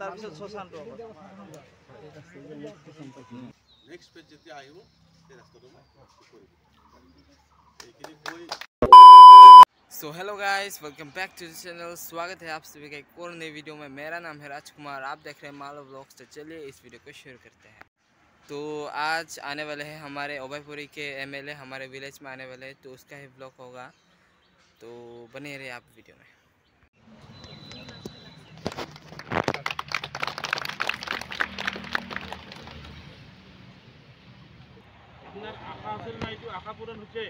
তাৰপিছত শশানটো next page যেতিয়া আহিব সেই ৰাস্তাটো কৰিম এইখিনি কৈ so hello guys, welcome back to the channel. स्वागत है आप सभी का एक और नई वीडियो में। मेरा नाम है राजकुमार, आप देख रहे हैं मालो व्लॉग्स। तो चलिए इस वीडियो को शुरू करते हैं। तो आज आने वाले हैं हमारे ओबैपुरी के एमएलए हमारे विलेज में आने वाले हैं, तो उसका ही व्लॉग होगा, तो बने रहिए आप वीडियो में। আশা আছিল না এইটো আশা পূৰণ হৈছে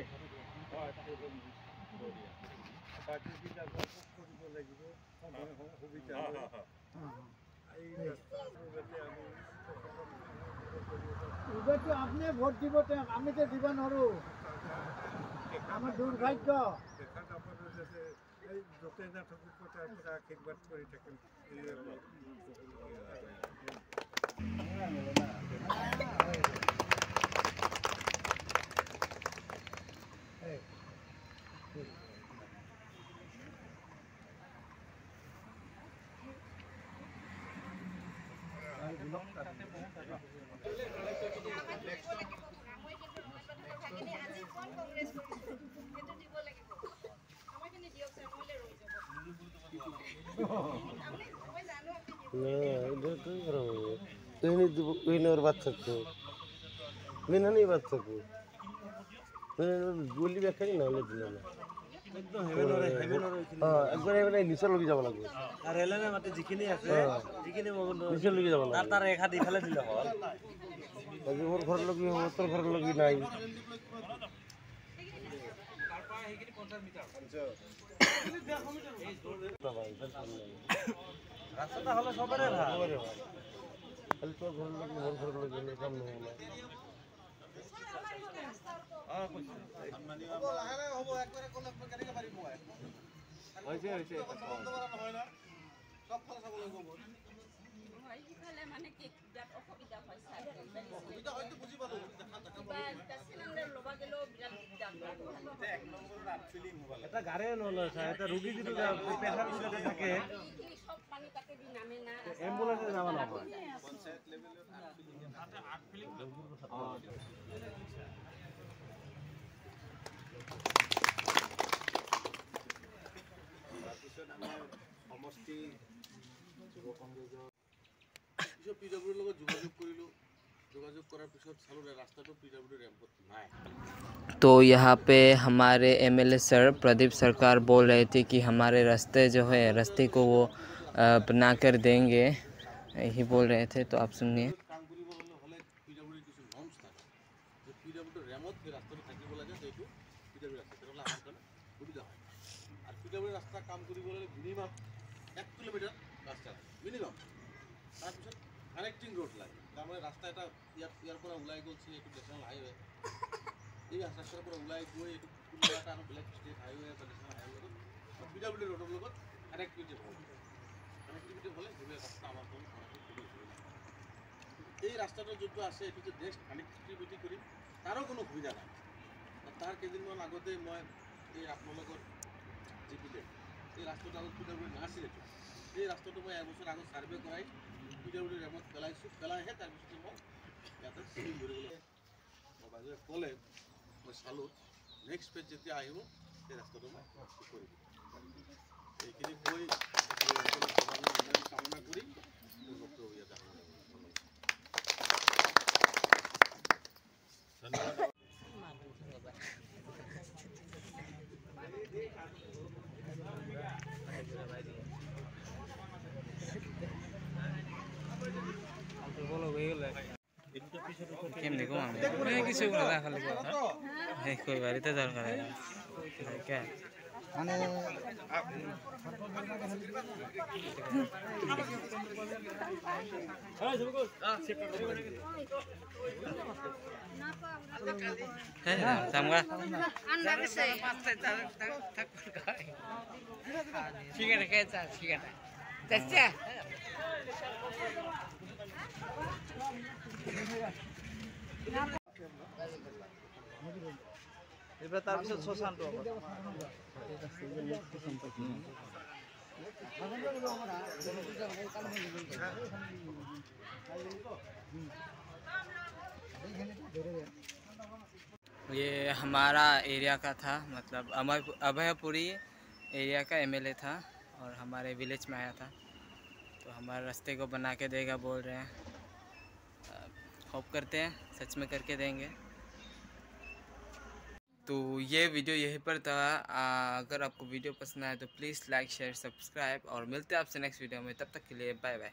আপনি ভোট দিব আমি তো দিব নোৱাৰো আমাৰ দুৰ্ভাগ্য যতে নাথাকুক তাৰ পৰা আশীৰ্বাদ কৰি থাকিম बात सकते हो बिना नहीं बात सकते गोली व्याख्या नहीं ना একবাৰ নিচৰ লগি যাব লাগিব আৰু এলেনে মাতে যিখিনি আছে যিখিনি নিচৰ লগি যাব লাগিব তাৰ ৰেখা দি ফেলে দিলে হ'ল আজি মোৰ ঘৰ লগি তোৰ ঘৰ লগি নাই ৰাস্তাটা হলে সবৰে ভাল খালি তোৰ ঘৰ লগি মোৰ ঘৰ লগি কাম নহ'ব এটা গাড়ী নলয় এটা ৰোগী যিটো পেছাৰ ৰোগী থাকে এম্বুলেন্সে যাব নহয় পঞ্চায়ত লেভেলত তাৰপিছত আমাৰ সমষ্টি যুৱ কংগ্ৰেছৰ পিছত পিডব্লিউৰ লগত যোগাযোগ কৰিলোঁ যোগাযোগ কৰাৰ পিছত চালোঁ ৰাস্তাটো পিডব্লিউ ৰেম্পত নাই। तो यहाँ पे हमारे एमएलए सर प्रदीप सरकार बोल रहे थे कि हमारे रास्ते जो है रास्ते को वो बना कर देंगे, यही बोल रहे थे, तो आप सुनिए। কাম কৰিবলৈ হ'লে পিডব্লিউৰ কিছু নৰ্মছ থাকে যে পিডব্লিউ ৰেমত সেই ৰাস্তাটো থাকিব লাগে সেইটো পিডব্লিউ ৰাস্তা তেতিয়াহ'লে আমাৰ কাৰণে সুবিধা হয় আৰু পিডব্লিউ ৰাস্তা কাম কৰিবলৈ মিনিমাম 1 কিলোমিটাৰ ৰাস্তা মিনিমাম তাৰপিছত কানেক্টিং ৰোড লাগে তাৰমানে ৰাস্তা এটা ইয়াৰ পৰা ওলাই গ'লছে এইটো নেশ্যনেল হাইৱে এই ৰাস্তাৰ পৰা ওলাই গৈ এইটো কোনোবা এটা আৰু বেলেগ ষ্টেট হাইৱে বা নেশ্যনেল হাইৱে লগত পিডব্লিউ ৰোডৰ লগত কানেক্টিভিটি হ'ব হ'লে সেইবিলাক ৰাস্তা আমাৰ কাৰণে এই ৰাস্তাটো যোনটো আছে এইটো যে নেক্সট কানেক্টিভিটি কৰিম তাৰো কোনো সুবিধা নাই তাৰ কেইদিনমান আগতে মই এই আপোনালোকৰ যি পিলে এই ৰাস্তাটো আগত পিডব্লিউ নাছিলে এই ৰাস্তাটো মই এবছৰ আগত ছাৰ্ভে কৰাই পিডব্লিউ ৰেমত পেলাইছোঁ পেলাইহে তাৰপিছতে মই ইয়াতে চিলিং কৰিবলৈ মই বাইদেৱে ক'লে মই চালোঁ নেক্সট পেজ যেতিয়া আহিব সেই ৰাস্তাটো মই কৰিম এইখিনি কৈ কামনা কৰি মোৰ বক্তব্য ইয়াতে ধন্যবাদ। কেমনি কম আমি কিছু না খালি এই কই বাড়িতে দরকার কে মানে হ্যাঁ সামগা আন্দাকে সে পাঁচটা থাক ঠিক আছে কে চা ঠিক আছে দেখছে এবার তাৰপিছত শশানটো ये हमारा एरिया का था, मतलब अभयपुरी एरिया का एमएलए था और हमारे विलेज में आया था, तो हमारे रास्ते को बना के देगा बोल रहे हैं। होप करते हैं सच में करके देंगे। तो ये वीडियो यहीं पर था। अगर आपको वीडियो पसंद आए तो प्लीज़ लाइक शेयर सब्सक्राइब, और मिलते हैं आपसे नेक्स्ट वीडियो में। तब तक के लिए बाय बाय।